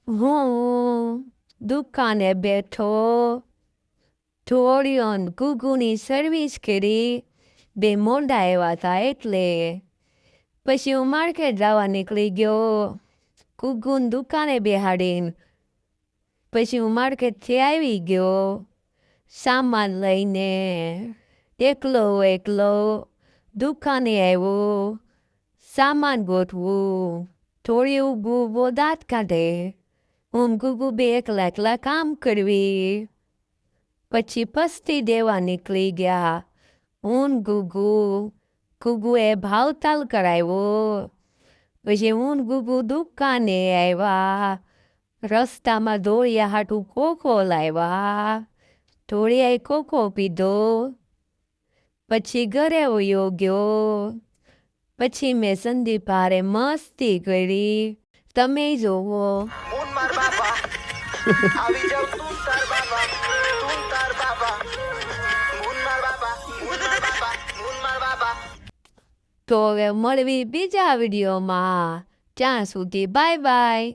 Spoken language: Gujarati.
હું દુકાને બેઠો, થોડીઓન ગુગુની સર્વિસ કરી, 2 મોઢા આવ્યા હતા એટલે. પછી હું માર્કેટ જવા નીકળી ગયો, ગુગુન દુકાને બેહાડીને. પછી હું માર્કેટથી આવી ગયો, સામાન લઈને. એકલો દુકાને આવ્યો, સામાન ગોઠવું. થોડી ગુગુ દાંત કાઢે, હું ગુગુ બે એકલા કામ કરવી. પછી પસ્તી દેવા નીકળી ગયા, હું ગુગુએ ભાવતાલ કરાવ્યો. પછી હું ગુગુ દુકાને આવ્યા, રસ્તામાં દોડ્યા હાટું કોકો લાવ્યા. થોડી કોકો પીધો, પછી ઘરે વયો ગયો. પછી મેં સંદીપ હારે મસ્તી કરી, તમે જોવો. તો હવે મળવી બીજા વિડીયોમાં. ત્યાં સુધી બાય બાય.